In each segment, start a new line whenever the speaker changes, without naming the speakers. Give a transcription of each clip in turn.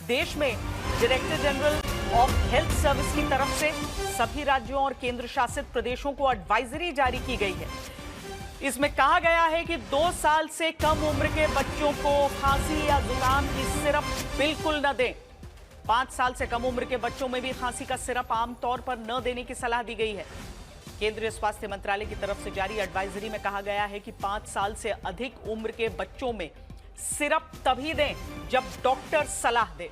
देश में director general of health service की तरफ से सभी राज्यों और केंद्र शासित प्रदेशों को एडवाइजरी जारी की गई है। इसमें कहा गया है कि 2 साल से कम उम्र के बच्चों को खांसी या जुकाम की सिरप बिल्कुल न दें। 5 साल से कम उम्र के बच्चों में भी खांसी का सिरप आमतौर पर न देने की सलाह दी गई है। केंद्रीय स्वास्थ्य मंत्रालय की तरफ से जारी एडवाइजरी में कहा गया है कि 5 साल से अधिक उम्र के बच्चों में सिरप तभी दें जब डॉक्टर सलाह दे।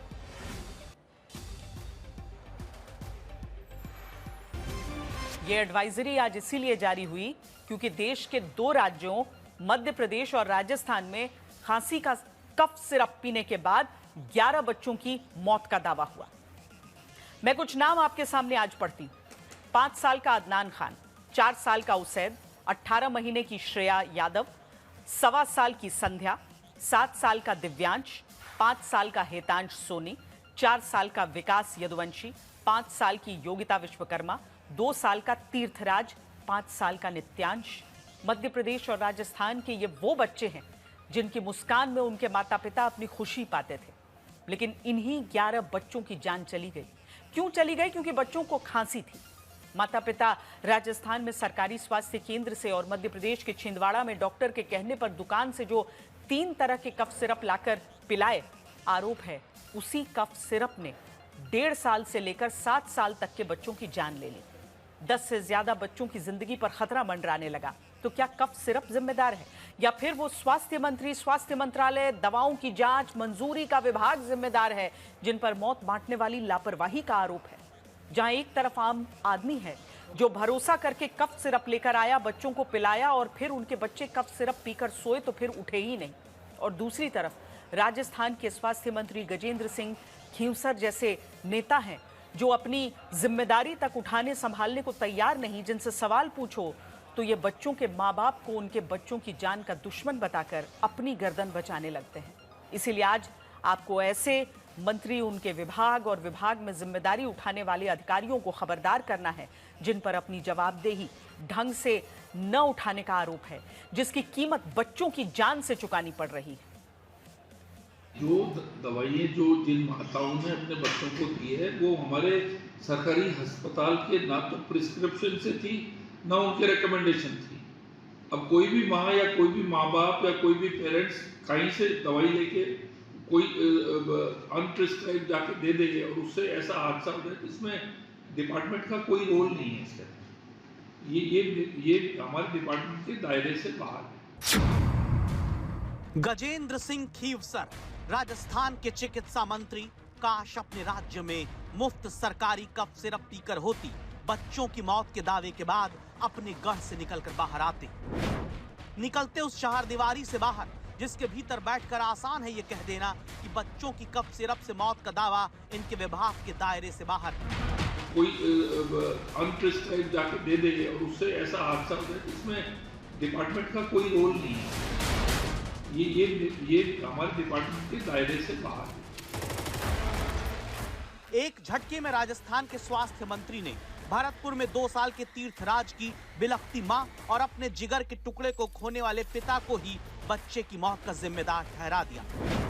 यह एडवाइजरी आज इसीलिए जारी हुई क्योंकि देश के 2 राज्यों मध्य प्रदेश और राजस्थान में खांसी का कफ सिरप पीने के बाद 11 बच्चों की मौत का दावा हुआ। मैं कुछ नाम आपके सामने आज पढ़ती हूं। 5 साल का अदनान खान, 4 साल का उसैद, 18 महीने की श्रेया यादव, 1.25 साल की संध्या, 7 साल का दिव्यांश, 5 साल का हेतांश सोनी, 4 साल का विकास यदुवंशी, 5 साल की योगिता विश्वकर्मा, 2 साल का तीर्थराज, 5 साल का नित्यांश। मध्य प्रदेश और राजस्थान के ये वो बच्चे हैं जिनकी मुस्कान में उनके माता पिता अपनी खुशी पाते थे, लेकिन इन्हीं 11 बच्चों की जान चली गई। क्यों चली गई? क्योंकि बच्चों को खांसी थी। माता पिता राजस्थान में सरकारी स्वास्थ्य केंद्र से और मध्य प्रदेश के छिंदवाड़ा में डॉक्टर के कहने पर दुकान से जो 3 तरह के कफ सिरप लाकर पिलाए, आरोप है उसी कफ सिरप ने 1.5 साल से लेकर 7 साल तक के बच्चों की जान ले ली। 10 से ज्यादा बच्चों की जिंदगी पर खतरा मंडराने लगा। तो क्या कफ सिरप जिम्मेदार है या फिर वो स्वास्थ्य मंत्री, स्वास्थ्य मंत्रालय, दवाओं की जांच, मंजूरी का विभाग जिम्मेदार है जिन पर मौत बांटने वाली लापरवाही का आरोप है? जहां एक तरफ आम आदमी है जो भरोसा करके कफ सिरप लेकर आया, बच्चों को पिलाया और फिर उनके बच्चे कफ सिरप पीकर सोए तो फिर उठे ही नहीं, और दूसरी तरफ राजस्थान के स्वास्थ्य मंत्री गजेंद्र सिंह खींवसर जैसे नेता हैं जो अपनी जिम्मेदारी तक उठाने संभालने को तैयार नहीं, जिनसे सवाल पूछो तो ये बच्चों के माँ बाप को उनके बच्चों की जान का दुश्मन बताकर अपनी गर्दन बचाने लगते हैं। इसीलिए आज आपको ऐसे मंत्री, उनके विभाग और विभाग में जिम्मेदारी उठाने वाले अधिकारियों को खबरदार करना है जिन पर अपनी जवाबदेही ढंग से न उठाने का आरोप है, जिसकी कीमत बच्चों की जान से चुकानी पड़ रही है।
जो दवाइयाँ जो जिन माताओं ने अपने बच्चों को दी है वो हमारे सरकारी अस्पताल के ना तो प्रिस्क्रिप्शन से थी ना उनके रिकमेंडेशन थी। अब कोई भी माँ या कोई भी माँ बाप या कोई भी पेरेंट्स कहीं से दवाई लेके कोई अनप्रिस्क्राइब जाके दे देंगे और उससे ऐसा हादसा हो जाए, इसमें डिपार्टमेंट का कोई रोल नहीं है। इसका ये हमारे डिपार्टमेंट के दायरे से बाहर है।
गजेंद्र सिंह खींवसर, राजस्थान के चिकित्सा मंत्री, काश अपने राज्य में मुफ्त सरकारी कफ सिरप पीकर होती, बच्चों की मौत के दावे के बाद अपने गढ़ से निकलकर बाहर आते। निकलते उस चारदीवारी से बाहर जिसके भीतर बैठकर आसान है ये कह देना कि बच्चों की कफ सिरप से मौत का दावा इनके विभाग के दायरे से बाहर।
कोई अनप्रिस्क्राइब जाके दे देंगे और उससे ऐसा हादसा हो जाए, इसमें डिपार्टमेंट का कोई रोल नहीं है। ये हमारे डिपार्टमेंट के दायरे से बाहर है।
एक झटके में राजस्थान के स्वास्थ्य मंत्री ने भरतपुर में 2 साल के तीर्थराज की बिलखती मां और अपने जिगर के टुकड़े को खोने वाले पिता को ही बच्चे की मौत का जिम्मेदार ठहरा दिया।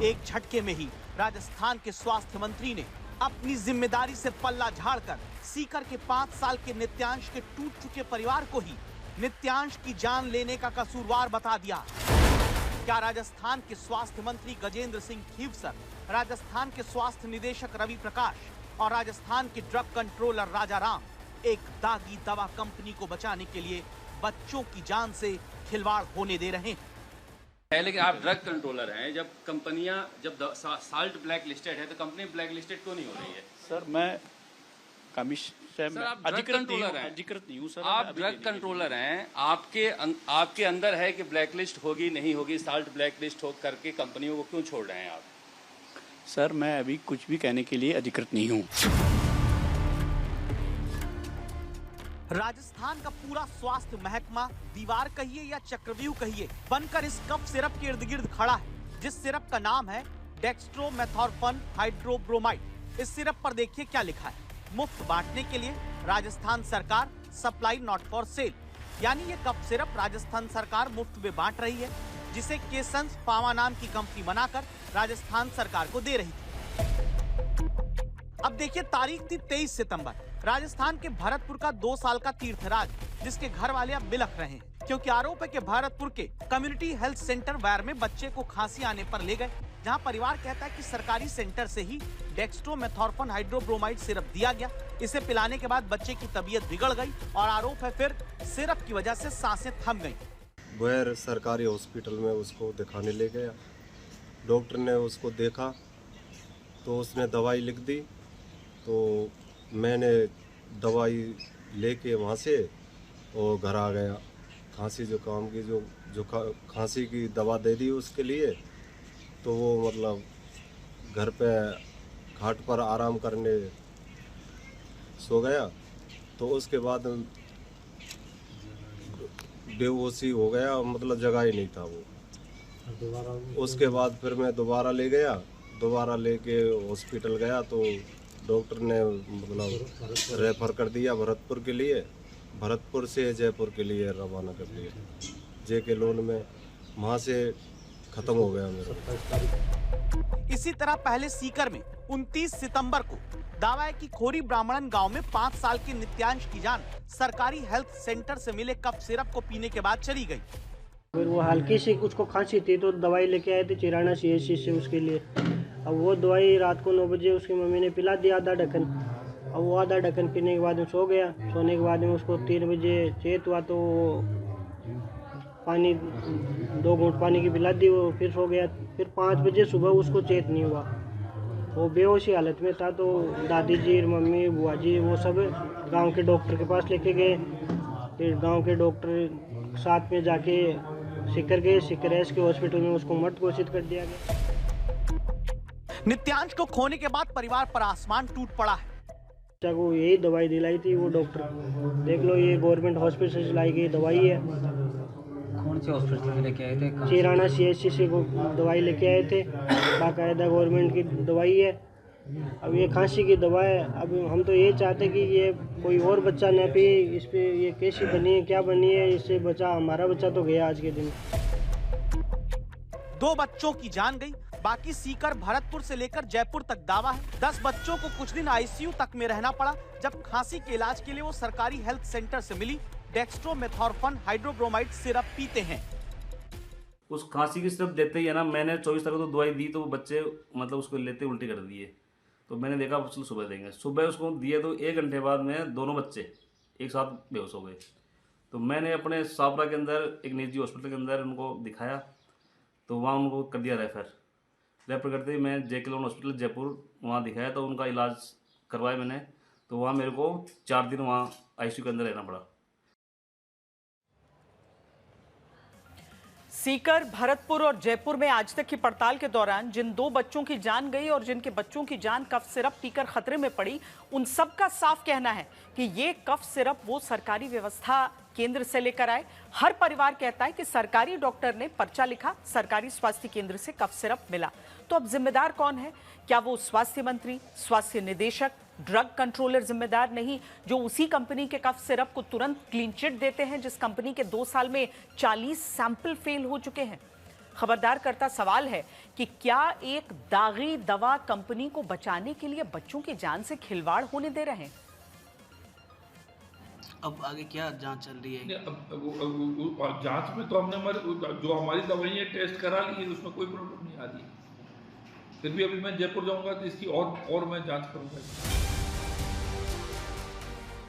एक झटके में ही राजस्थान के स्वास्थ्य मंत्री ने अपनी जिम्मेदारी से पल्ला झाड़कर सीकर के 5 साल के नित्यांश के टूट चुके परिवार को ही नित्यांश की जान लेने का कसूरवार बता दिया। क्या राजस्थान के स्वास्थ्य मंत्री गजेंद्र सिंह खींवसर, राजस्थान के स्वास्थ्य निदेशक रवि प्रकाश और राजस्थान के ड्रग कंट्रोलर राजा राम एक दागी दवा कंपनी को बचाने के लिए बच्चों की जान से खिलवाड़ होने दे रहे हैं?
लेकिन आप ड्रग कंट्रोलर हैं, जब कंपनियां जब साल्ट ब्लैक लिस्टेड है तो कंपनी ब्लैक लिस्टेड क्यों नहीं हो रही है?
सर मैं कमिश्नर अधिकृत नहीं हूँ सर।
आप ड्रग कंट्रोलर हैं, आपके अंदर है कि ब्लैक लिस्ट होगी नहीं होगी, साल्ट ब्लैक लिस्ट हो करके कंपनियों को क्यों छोड़ रहे हैं आप?
सर मैं अभी कुछ भी कहने के लिए अधिकृत नहीं हूँ।
राजस्थान का पूरा स्वास्थ्य महकमा, दीवार कहिए या चक्रव्यूह कहिए, बनकर इस कफ सिरप के इर्द गिर्द खड़ा है, जिस सिरप का नाम है डेक्स्ट्रोमेथोर्फन हाइड्रोब्रोमाइड। इस सिरप पर देखिए क्या लिखा है, मुफ्त बांटने के लिए राजस्थान सरकार, सप्लाई नॉट फॉर सेल। यानी ये कफ सिरप राजस्थान सरकार मुफ्त में बांट रही है, जिसे केसंस फार्मा नाम की कंपनी बनाकर राजस्थान सरकार को दे रही थी। अब देखिए, तारीख थी 23 सितंबर। राजस्थान के भरतपुर का 2 साल का तीर्थराज, जिसके घर वाले अब बिलख रहे हैं, क्योंकि आरोप है कि भरतपुर के कम्युनिटी हेल्थ सेंटर वायर में बच्चे को खांसी आने पर ले गए, जहां परिवार कहता है कि सरकारी सेंटर से ही डेक्स्ट्रोमेथॉर्फन हाइड्रोब्रोमाइड सिरप दिया गया। इसे पिलाने के बाद बच्चे की तबीयत बिगड़ गई और आरोप है फिर सिरप की वजह से सांसें थम गई।
वह सरकारी हॉस्पिटल में उसको दिखाने ले गया। डॉक्टर ने उसको देखा तो उसने दवाई लिख दी, तो मैंने दवाई लेके वहाँ से और घर आ गया। खांसी जुकाम की जो खांसी की दवा दे दी उसके लिए, तो वो मतलब घर पे खाट पर आराम करने सो गया। तो उसके बाद बेहोशी हो गया, मतलब जगह ही नहीं था वो। उसके बाद फिर मैं दोबारा लेके हॉस्पिटल गया, तो डॉक्टर ने मतलब रेफर कर दिया भरतपुर के लिए। भरतपुर से जयपुर के लिए रवाना कर दिया जेके लोन में। वहाँ से खत्म हो गया मेरा।
इसी तरह पहले सीकर में 29 सितंबर को दावा है कि खोरी ब्राह्मणन गांव में 5 साल के नित्यांश की जान सरकारी हेल्थ सेंटर से मिले कफ सिरप को पीने के बाद चली गई।
फिर वो हल्की सी उसको खांसी थी, तो दवाई लेके आए थे चिराना CHC से उसके लिए। अब वो दवाई रात को 9 बजे उसकी मम्मी ने पिला दिया आधा ढक्कन। अब वो आधा ढक्कन पीने के बाद में सो गया। सोने के बाद में उसको 3 बजे चेत हुआ, तो पानी 2 घूंट पानी की पिला दी, वो फिर सो गया। फिर 5 बजे सुबह उसको चेत नहीं हुआ, वो बेहोशी हालत में था। तो दादी जी, मम्मी, बुआ जी वो सब गांव के डॉक्टर के पास लेके गए। फिर गांव के डॉक्टर साथ में जाके सिकर गए। सिकर के हॉस्पिटल में उसको मृत घोषित कर दिया गया।
नित्यांश को खोने के बाद परिवार पर आसमान टूट पड़ा है।
बच्चा को यही दवाई दिलाई थी वो डॉक्टर। देख लो, ये गवर्नमेंट हॉस्पिटल से लाई गई दवाई है।
कौन से हॉस्पिटल से लेके आए थे?
चिराना CHC से दवाई लेके आए थे, बाकायदा गवर्नमेंट की दवाई है। अब ये खांसी की दवा है। अब हम तो ये चाहते कि ये कोई और बच्चा न पिए। इस पे ये कैसी बनी है, क्या बनी है, इससे बचा, हमारा बच्चा तो गया आज के दिन।
2 बच्चों की जान गई, बाकी सीकर भरतपुर से लेकर जयपुर तक दावा है। 10 बच्चों को कुछ दिन ICU तक में रहना पड़ा, जब खांसी के इलाज के लिए वो सरकारी हेल्थ सेंटर से मिली डेक्स्ट्रोमेथॉर्फन हाइड्रोब्रोमाइड सिरप पीते हैं।
उस खांसी की सिरप देते ही है ना, मैंने 24 तारीख को दवाई दी, तो वो बच्चे मतलब उसको लेते उल्टी कर दिए। तो मैंने देखा चलो सुबह देंगे। सुबह उसको दिए तो 1 घंटे बाद में दोनों बच्चे एक साथ बेहोश हो गए। तो मैंने अपने सापरा के अंदर एक निजी हॉस्पिटल के अंदर उनको दिखाया, तो वहाँ उनको कर दिया रेफर करते ही मैं जेके लोन हॉस्पिटल जयपुर वहाँ दिखाया, तो उनका इलाज करवाया मैंने। तो वहाँ मेरे को 4 दिन वहाँ ICU के अंदर रहना पड़ा।
सीकर, भरतपुर और जयपुर में आज तक की पड़ताल के दौरान जिन 2 बच्चों की जान गई और जिनके बच्चों की जान कफ सिरप पीकर खतरे में पड़ी, उन सब का साफ कहना है कि ये कफ सिरप वो सरकारी व्यवस्था केंद्र से लेकर आए। हर परिवार कहता है कि सरकारी डॉक्टर ने पर्चा लिखा, सरकारी स्वास्थ्य केंद्र से कफ सिरप मिला। तो अब जिम्मेदार कौन है? क्या वो स्वास्थ्य मंत्री, स्वास्थ्य निदेशक, ड्रग कंट्रोलर जिम्मेदार नहीं, जो उसी कंपनी के कफ सिरप को तुरंत क्लीन चिट देते हैं, जिस कंपनी के 2 साल में 40 सैंपल फेल हो चुके हैं? खबरदार करता सवाल है कि क्या एक दागी दवा कंपनी को बचाने के लिए बच्चों की जान से खिलवाड़ होने दे रहे हैं?
अब आगे क्या जांच चल रही है?
अब जांच में तो हमने जो हमारी दवाइयाँ टेस्ट करा ली है, उसमें कोई प्रॉब्लम नहीं आ रही है। फिर भी अभी मैं जयपुर जाऊंगा तो इसकी और मैं जांच करूंगा।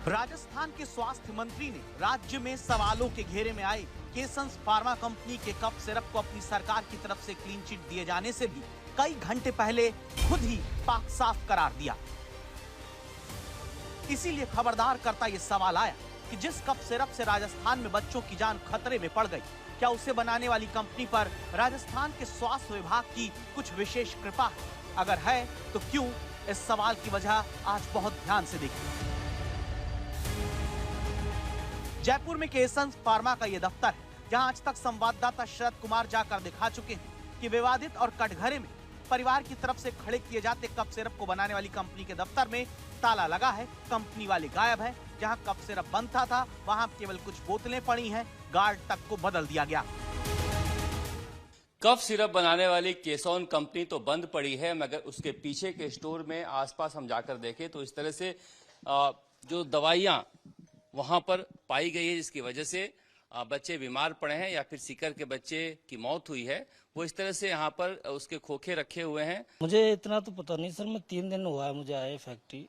राजस्थान के स्वास्थ्य मंत्री ने राज्य में सवालों के घेरे में आए केसंस फार्मा कंपनी के कफ सिरप को अपनी सरकार की तरफ से क्लीन चिट दिए जाने से भी कई घंटे पहले खुद ही पाक साफ करार दिया। इसीलिए खबरदार करता ये सवाल आया कि जिस कफ सिरप से राजस्थान में बच्चों की जान खतरे में पड़ गई, क्या उसे बनाने वाली कंपनी पर राजस्थान के स्वास्थ्य विभाग की कुछ विशेष कृपा है? अगर है तो क्यों? इस सवाल की वजह आज बहुत ध्यान से देखिए। जयपुर में केसंस फार्मा का यह दफ्तर है, जहां आज तक संवाददाता शरद कुमार जाकर दिखा चुके हैं कि विवादित और कटघरे में परिवार की तरफ से खड़े किए जाते कफ सिरप को बनाने वाली कंपनी के दफ्तर में ताला लगा है, कंपनी वाले गायब है। जहां कफ सिरप बनता था वहां केवल कुछ बोतलें पड़ी हैं, गार्ड तक को बदल दिया गया।
कफ सिरप बनाने वाली केसॉन कंपनी तो बंद पड़ी है, मगर उसके पीछे के स्टोर में आसपास हम जाकर देखें तो इस तरह से जो दवाइयां वहां पर पाई गई है, जिसकी वजह से बच्चे बीमार पड़े हैं या फिर सीकर के बच्चे की मौत हुई है, वो इस तरह से यहाँ पर उसके खोखे रखे हुए हैं।
मुझे इतना तो पता नहीं सर, मैं 3 दिन हुआ है मुझे आए फैक्ट्री,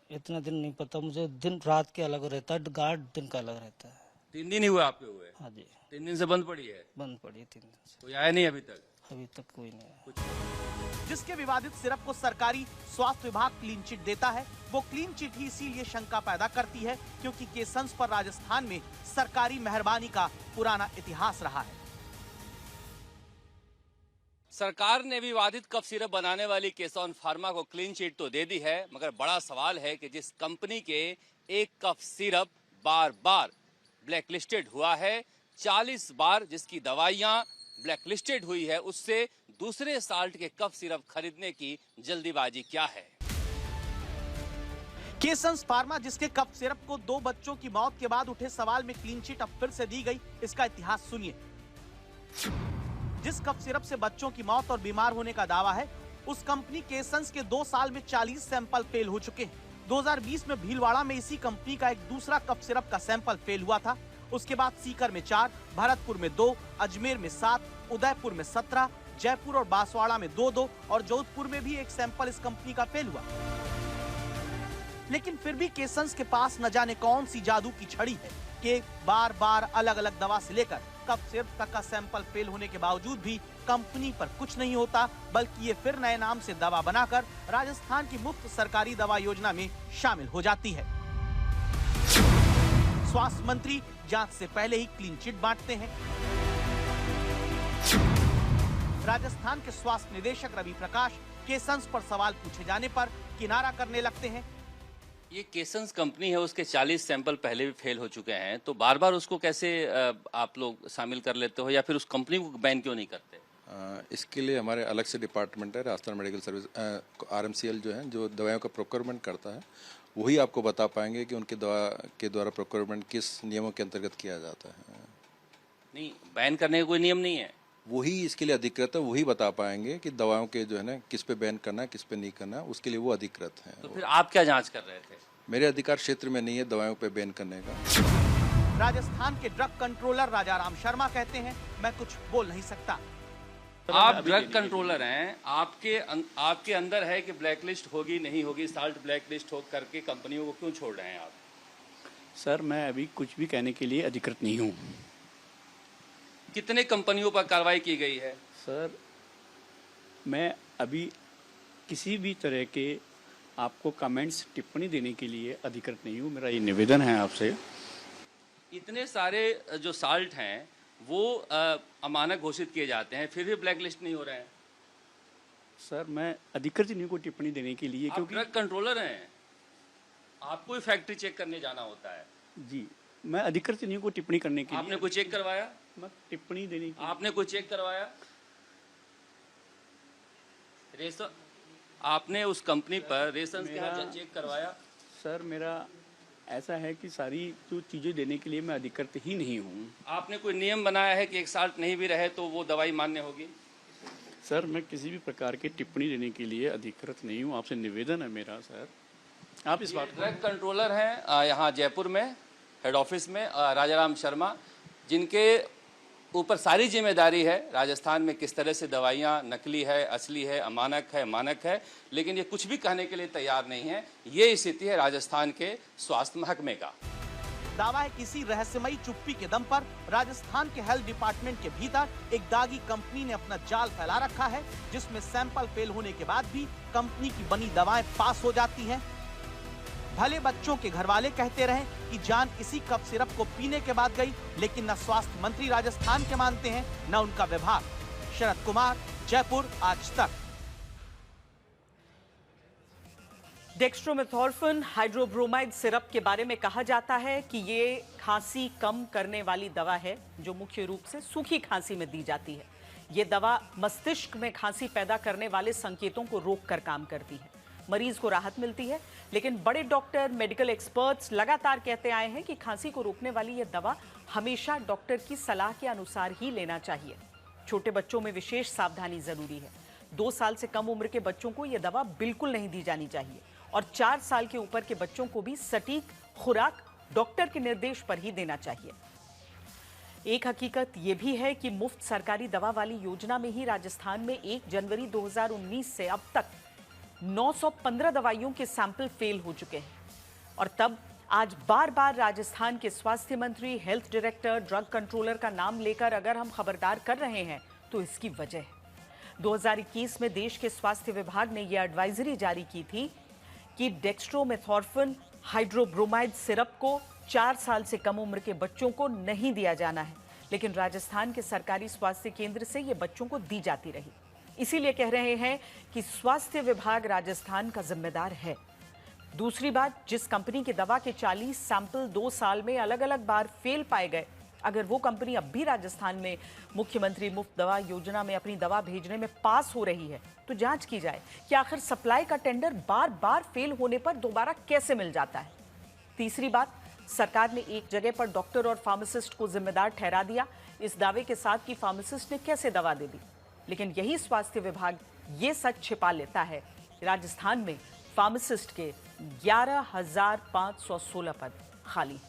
इतना दिन नहीं पता मुझे। दिन रात के अलग रहता है, गार्ड दिन का अलग रहता है।
3 दिन ही हुए आपके हुए?
हाँ जी।
3 दिन से बंद पड़ी है?
बंद पड़ी है 3 दिन से।
कोई आया नहीं अभी तक?
अभी तक कोई नहीं आया।
जिसके विवादित सिरप को सरकारी स्वास्थ्य विभाग क्लीन चिट देता है, वो क्लीन चिट ही इसीलिए शंका पैदा करती है क्योंकि केसंस पर राजस्थान में सरकारी मेहरबानी का पुराना इतिहास रहा है।
सरकार ने विवादित कफ सिरप बनाने वाली केसॉन फार्मा को क्लीन चिट तो दे दी है, मगर बड़ा सवाल है कि जिस कंपनी के एक कफ सिरप बार बार ब्लैकलिस्टेड हुआ है, 40 बार जिसकी दवाइयां ब्लैकलिस्टेड हुई है, उससे दूसरे साल्ट के कफ सिरप खरीदने की जल्दीबाजी क्या है?
केसंस फार्मा जिसके कफ सिरप को 2 बच्चों की मौत के बाद उठे सवाल में क्लीन चिट अब फिर से दी गई, इसका इतिहास सुनिए। जिस कफ सिरप से बच्चों की मौत और बीमार होने का दावा है, उस कंपनी केसंस के 2 साल में 40 सैंपल फेल हो चुके हैं। 2020 में भीलवाड़ा में इसी कंपनी का एक दूसरा कफ सिरप का सैंपल फेल हुआ था। उसके बाद सीकर में 4, भरतपुर में 2, अजमेर में 7, उदयपुर में 17, जयपुर और बांसवाड़ा में 2-2 और जोधपुर में भी एक सैंपल इस कंपनी का फेल हुआ। लेकिन फिर भी केसंस के पास न जाने कौन सी जादू की छड़ी है कि बार बार अलग अलग दवा से लेकर कफ सिरप तक का सैंपल फेल होने के बावजूद भी कंपनी पर कुछ नहीं होता, बल्कि ये फिर नए नाम से दवा बनाकर राजस्थान की मुफ्त सरकारी दवा योजना में शामिल हो जाती है। स्वास्थ्य मंत्री जांच से पहले ही क्लीन चिट बांटते हैं। राजस्थान के स्वास्थ्य निदेशक रवि प्रकाश केसंस पर सवाल पूछे जाने पर किनारा करने लगते हैं।
ये केसंस कंपनी है, उसके 40 सैंपल पहले भी फेल हो चुके हैं, तो बार बार उसको कैसे आप लोग शामिल कर लेते हो या फिर उस कंपनी को बैन क्यों नहीं करते?
इसके लिए हमारे अलग से डिपार्टमेंट है, राजस्थान मेडिकल सर्विस RMCL जो है, जो दवाइयों का प्रोक्योरमेंट करता है, वही आपको बता पाएंगे कि उनके दवा के द्वारा प्रोक्योरमेंट किस नियमों के अंतर्गत किया जाता है।
नहीं, बैन करने का कोई नियम नहीं है,
वही इसके लिए अधिकृत है, वही बता पाएंगे कि दवाओं के जो है ना किस पे बैन करना है, किस पे नहीं करना है, उसके लिए वो अधिकृत है।
तो फिर आप क्या जांच कर रहे थे?
मेरे अधिकार क्षेत्र में नहीं है दवाओं पे बैन करने का।
राजस्थान के ड्रग कंट्रोलर राजाराम शर्मा कहते हैं, मैं कुछ बोल नहीं सकता।
आप ड्रग कंट्रोलर हैं, आपके अंदर है कि ब्लैकलिस्ट होगी नहीं होगी, साल्ट ब्लैकलिस्ट हो करके कंपनियों को क्यों छोड़ रहे हैं आप?
सर मैं अभी कुछ भी कहने के लिए अधिकृत नहीं हूँ।
कितने कंपनियों पर कार्रवाई की गई है?
सर मैं अभी किसी भी तरह के आपको कमेंट्स टिप्पणी देने के लिए अधिकृत नहीं हूँ। मेरा ये निवेदन है आपसे।
इतने सारे जो साल्ट हैं वो अमानक घोषित किए जाते हैं, फिर भी ब्लैकलिस्ट नहीं हो रहे हैं।
सर मैं अधिकृत नहीं को टिप्पणी देने के लिए,
क्योंकि ड्रग कंट्रोलर हैं, आपको फैक्ट्री चेक करने जाना होता है।
जी, मैं अधिकृत नहीं को टिप्पणी करने के लिए।
आपने कोई चेक करवाया?
मैं टिप्पणी देने की।
आपने कोई चेक करवाया? आपने उस कंपनी पर रेशंस का चेक करवाया?
सर मेरा ऐसा है कि सारी जो चीज़ें देने के लिए मैं अधिकृत ही नहीं हूँ।
आपने कोई नियम बनाया है कि एक साल्ट नहीं भी रहे तो वो दवाई मान्य होगी?
सर मैं किसी भी प्रकार की टिप्पणी देने के लिए अधिकृत नहीं हूँ, आपसे निवेदन है मेरा। सर आप इस बात।
ड्रग कंट्रोलर हैं यहाँ जयपुर में हेड ऑफिस में राजाराम शर्मा, जिनके ऊपर सारी जिम्मेदारी है राजस्थान में किस तरह से दवाइयाँ नकली है, असली है, अमानक है, मानक है, लेकिन ये कुछ भी कहने के लिए तैयार नहीं है। ये स्थिति है राजस्थान के स्वास्थ्य महकमे का।
दावा है किसी रहस्यमयी चुप्पी के दम पर राजस्थान के हेल्थ डिपार्टमेंट के भीतर एक दागी कंपनी ने अपना जाल फैला रखा है, जिसमें सैंपल फेल होने के बाद भी कंपनी की बनी दवाएं पास हो जाती हैं। भले बच्चों के घर वाले कहते रहे कि जान इसी कफ सिरप को पीने के बाद गई, लेकिन न स्वास्थ्य मंत्री राजस्थान के मानते हैं न उनका विभाग। शरद कुमार, जयपुर, आज तक।
डेक्स्ट्रोमेथोर्फिन हाइड्रोब्रोमाइड सिरप के बारे में कहा जाता है कि ये खांसी कम करने वाली दवा है जो मुख्य रूप से सूखी खांसी में दी जाती है। ये दवा मस्तिष्क में खांसी पैदा करने वाले संकेतों को रोककर काम करती है, मरीज को राहत मिलती है। लेकिन बड़े डॉक्टर, मेडिकल एक्सपर्ट्स लगातार कहते आए हैं कि खांसी को रोकने वाली यह दवा हमेशा डॉक्टर की सलाह के अनुसार ही लेना चाहिए। छोटे बच्चों में विशेष सावधानी जरूरी है। 2 साल से कम उम्र के बच्चों को यह दवा बिल्कुल नहीं दी जानी चाहिए और 4 साल के ऊपर के बच्चों को भी सटीक खुराक डॉक्टर के निर्देश पर ही देना चाहिए। एक हकीकत यह भी है कि मुफ्त सरकारी दवा वाली योजना में ही राजस्थान में 1 जनवरी 2019 से अब तक 915 दवाइयों के सैंपल फेल हो चुके हैं और तब आज बार बार राजस्थान के स्वास्थ्य मंत्री, हेल्थ डायरेक्टर, ड्रग कंट्रोलर का नाम लेकर अगर हम खबरदार कर रहे हैं तो इसकी वजह है 2021 में देश के स्वास्थ्य विभाग ने यह एडवाइजरी जारी की थी कि डेक्स्ट्रोमेथॉर्फिन हाइड्रोब्रोमाइड सिरप को 4 साल से कम उम्र के बच्चों को नहीं दिया जाना है, लेकिन राजस्थान के सरकारी स्वास्थ्य केंद्र से ये बच्चों को दी जाती रही। इसीलिए कह रहे हैं कि स्वास्थ्य विभाग राजस्थान का जिम्मेदार है। दूसरी बात, जिस कंपनी की दवा के 40 सैंपल 2 साल में अलग अलग बार फेल पाए गए, अगर वो कंपनी अब भी राजस्थान में मुख्यमंत्री मुफ्त दवा योजना में अपनी दवा भेजने में पास हो रही है तो जांच की जाए कि आखिर सप्लाई का टेंडर बार बार फेल होने पर दोबारा कैसे मिल जाता है। तीसरी बात, सरकार ने एक जगह पर डॉक्टर और फार्मासिस्ट को जिम्मेदार ठहरा दिया इस दावे के साथ कि फार्मासिस्ट ने कैसे दवा दे दी, लेकिन यही स्वास्थ्य विभाग ये सच छिपा लेता है कि राजस्थान में फार्मासिस्ट के 11,516 पद खाली।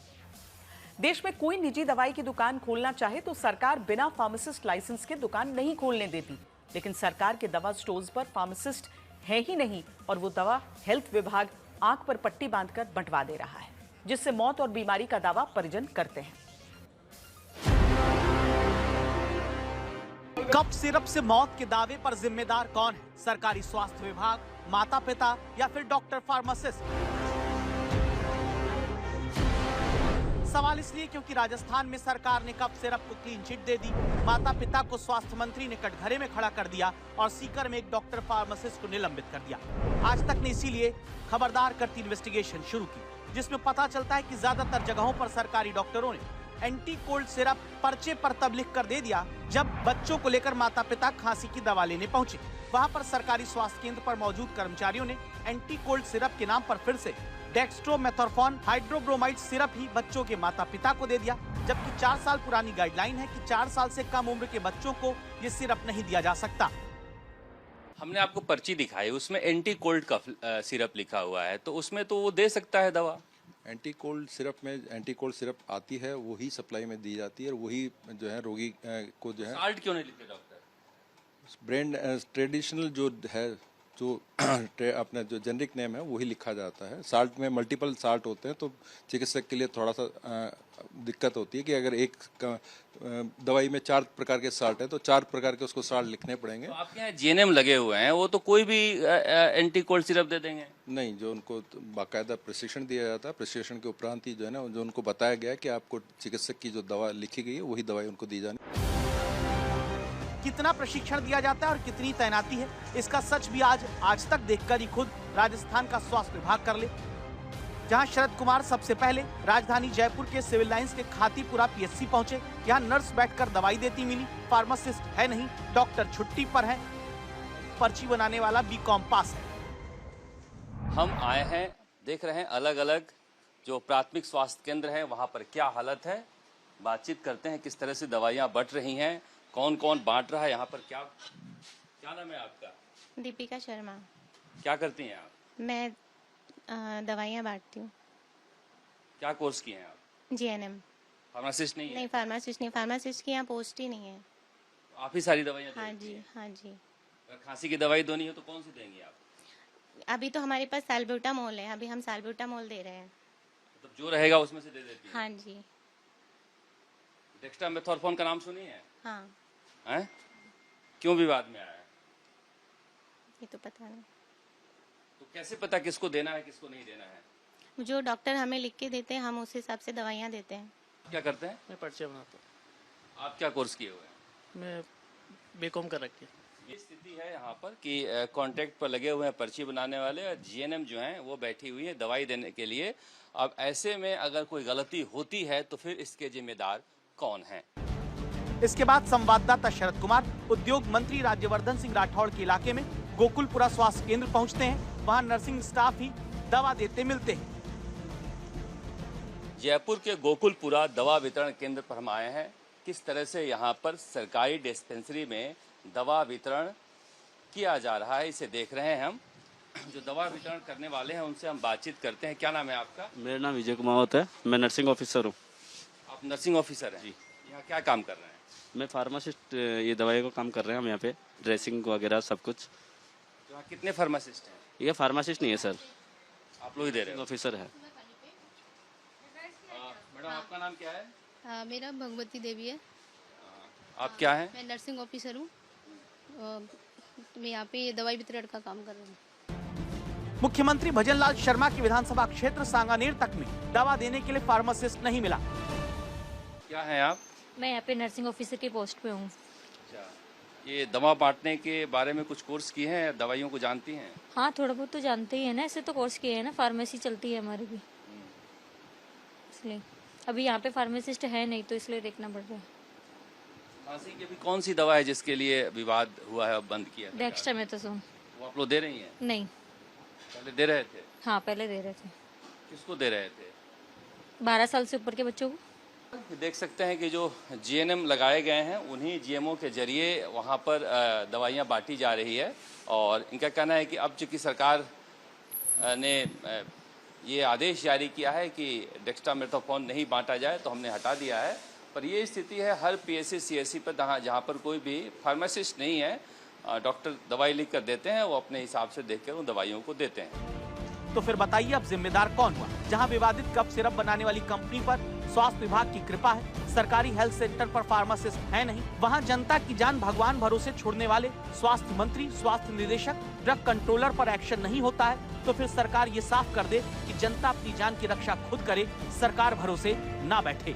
देश में कोई निजी दवाई की दुकान खोलना चाहे तो सरकार बिना फार्मासिस्ट लाइसेंस के दुकान नहीं खोलने देती, लेकिन सरकार के दवा स्टोर्स पर फार्मासिस्ट है ही नहीं और वो दवा हेल्थ विभाग आंख पर पट्टी बांधकर बंटवा दे रहा है, जिससे मौत और बीमारी का दावा परिजन करते हैं।
कफ सिरप से मौत के दावे पर जिम्मेदार कौन है? सरकारी स्वास्थ्य विभाग, माता पिता या फिर डॉक्टर फार्मासिस्ट? सवाल इसलिए क्योंकि राजस्थान में सरकार ने कफ सिरप को क्लीन चिट दे दी, माता पिता को स्वास्थ्य मंत्री ने कटघरे में खड़ा कर दिया और सीकर में एक डॉक्टर फार्मासिस्ट को निलंबित कर दिया। आज तक ने इसीलिए खबरदार करती इन्वेस्टिगेशन शुरू की, जिसमें पता चलता है कि ज्यादातर जगहों पर सरकारी डॉक्टरों ने एंटी कोल्ड सिरप पर्चे पर तब लिख कर दे दिया जब बच्चों को लेकर माता पिता खांसी की दवा लेने पहुंचे। वहां पर सरकारी स्वास्थ्य केंद्र पर मौजूद कर्मचारियों ने एंटी कोल्ड सिरप के नाम पर फिर से डेक्स्ट्रोमेथॉर्फिन हाइड्रोब्रोमाइड सिरप ही बच्चों के माता पिता को दे दिया, जबकि 4 साल पुरानी गाइडलाइन है कि 4 साल से कम उम्र के बच्चों को ये सिरप नहीं दिया जा सकता।
हमने आपको पर्ची दिखाई, उसमें एंटी कोल्ड कफ सिरप लिखा हुआ है, तो उसमें तो वो दे सकता है दवा।
एंटी कोल्ड सिरप में एंटी कोल्ड सिरप आती है, वही सप्लाई में दी जाती है और वही जो है रोगी को जो है।
साल्ट क्यों नहीं लिखते डॉक्टर?
ब्रांड ट्रेडिशनल जो है, जो अपना जो जेनरिक नेम है वही लिखा जाता है। साल्ट में मल्टीपल साल्ट होते हैं तो चिकित्सक के लिए थोड़ा सा दिक्कत होती है कि अगर एक दवाई में 4 प्रकार के साल्ट है तो 4 प्रकार के उसको साल्ट लिखने पड़ेंगे।
तो आपके यहाँ जीएनएम लगे हुए हैं, वो तो कोई भी एंटी कोल्ड सिरप दे देंगे?
नहीं, जो उनको बाकायदा प्रशिक्षण दिया जाता है, प्रशिक्षण के उपरांत ही जो है ना, जो उनको बताया गया है कि आपको चिकित्सक की जो दवा लिखी गई है वही दवाई उनको दी जानी।
कितना प्रशिक्षण दिया जाता है और कितनी तैनाती है, इसका सच भी आज तक देखकर ही खुद राजस्थान का स्वास्थ्य विभाग कर ले। जहां शरद कुमार सबसे पहले राजधानी जयपुर के सिविल लाइंस के खातीपुरा पीएचसी पहुंचे, यहां नर्स बैठकर दवाई देती मिली, फार्मासिस्ट है नहीं, डॉक्टर छुट्टी पर है, पर्ची बनाने वाला बीकॉम पास है।
हम आए हैं, देख रहे हैं अलग अलग जो प्राथमिक स्वास्थ्य केंद्र है वहां पर क्या हालत है, बातचीत करते हैं किस तरह से दवाइयां बंट रही हैं, कौन कौन बांट रहा है यहाँ पर। क्या नाम है आपका?
दीपिका शर्मा।
क्या करती हैं आप?
मैं दवाइयाँ बांटती हूँ।
क्या कोर्स किए हैं आप?
जीएनएम।
फार्मासिस्ट नहीं है?
नहीं, फार्मासिस्ट नहीं, फार्मासिस्ट की यहाँ पोस्ट ही नहीं है।
आप ही सारी दवाइयाँ?
हाँ जी, हाँ जी।
अगर खांसी की दवाई देनी हो तो कौन सी देंगी आप?
अभी तो हमारे पास साल्ब्यूटामोल है, अभी हम साल्ब्यूटामोल दे रहे हैं।
मतलब जो रहेगा उसमें से दे देती हैं?
हाँ जी।
डेक्स्ट्रोमेथॉर्फिन का नाम सुनी है?
हाँ।
हैं? क्यों विवाद में आया है?
ये तो पता नहीं।
तो कैसे पता किसको देना है किसको नहीं देना है?
जो डॉक्टर हमें लिख के देते हैं हम उस हिसाब से दवाइयाँ देते हैं।
क्या करते हैं?
मैं पर्चे बनाता हूँ।
आप क्या कोर्स किए हुए हैं?
मैं बीकॉम कर रखी है।
ये स्थिति है यहाँ पर कि कॉन्ट्रैक्ट पर लगे हुए हैं पर्ची बनाने वाले और जीएनएम जो हैं वो बैठी हुई है दवाई देने के लिए। अब ऐसे में अगर कोई गलती होती है तो फिर इसके जिम्मेदार कौन हैं?
इसके बाद संवाददाता शरद कुमार उद्योग मंत्री राज्यवर्धन सिंह राठौड़ के इलाके में गोकुलपुरा स्वास्थ्य केंद्र पहुंचते हैं। वहां नर्सिंग स्टाफ ही दवा देते मिलते हैं।
जयपुर के गोकुलपुरा दवा वितरण केंद्र पर हम आए हैं। किस तरह से यहाँ पर सरकारी डिस्पेंसरी में दवा वितरण किया जा रहा है, इसे देख रहे हैं हम। जो दवा वितरण करने वाले हैं उनसे हम बातचीत करते हैं। क्या नाम है आपका?
मेरा नाम विजय कुमार है, मैं नर्सिंग ऑफिसर हूँ।
आप नर्सिंग ऑफिसर हैं जी? यहाँ क्या काम कर रहे हैं?
मैं फार्मासिस्ट, ये दवाई का काम कर रहे हैं हम यहाँ पे, ड्रेसिंग वगैरह सब कुछ।
यहाँ कितने फार्मासिस्ट हैं?
ये फार्मासिस्ट नहीं है सर,
आप लोग ही दे रहे हैं?
ऑफिसर है।
मैडम आपका नाम क्या है?
मेरा भगवती देवी है।
आप क्या हैं?
मैं नर्सिंग ऑफिसर हूँ। मैं यहाँ पे दवाई वितरण का काम कर रही हूँ।
मुख्यमंत्री भजनलाल शर्मा के विधानसभा क्षेत्र सांगानेर तक में दवा देने के लिए फार्मासिस्ट नहीं मिला।
क्या है आप?
मैं यहाँ पे नर्सिंग ऑफिसर के पोस्ट पे हूँ।
अच्छा, ये दवा बांटने के बारे में कुछ कोर्स किए हैं, दवाइयों को जानती हैं?
हाँ, थोड़ा बहुत तो जानते ही है ना, ऐसे तो कोर्स किए हैं ना, फार्मेसी चलती है हमारी भी, इसलिए अभी यहाँ पे फार्मासिस्ट है नहीं तो इसलिए देखना पड़ रहा है।
खांसी की भी कौन सी दवा है जिसके लिए विवाद हुआ है, अब बंद किया?
डेक्स्ट्रामेथासोन।
वो आप लोग दे रही हैं?
नहीं,
पहले दे रहे थे?
हाँ पहले दे रहे थे।
किसको दे रहे थे?
12 साल से ऊपर के बच्चों को।
देख सकते हैं कि जो जीएनएम लगाए गए हैं उन्हीं जीएमओ के जरिए वहाँ पर दवाइयाँ बांटी जा रही है। और इनका कहना है कि अब चूँकि सरकार ने ये आदेश जारी किया है कि डेक्स्ट्रामेथासोन नहीं बांटा जाए तो हमने हटा दिया है। पर ये स्थिति है हर पीएससी सीएससी पर जहाँ पर कोई भी फार्मासिस्ट नहीं है, डॉक्टर दवाई लिख कर देते हैं, वो अपने हिसाब से देखकर उन दवाइयों को देते हैं।
तो फिर बताइए अब जिम्मेदार कौन हुआ? जहां विवादित कफ सिरप बनाने वाली कंपनी पर स्वास्थ्य विभाग की कृपा है, सरकारी हेल्थ सेंटर पर फार्मासिस्ट है नहीं, वहां जनता की जान भगवान भरोसे छोड़ने वाले स्वास्थ्य मंत्री, स्वास्थ्य निदेशक, ड्रग कंट्रोलर पर एक्शन नहीं होता है, तो फिर सरकार ये साफ कर दे कि जनता अपनी जान की रक्षा खुद करे, सरकार भरोसे ना बैठे।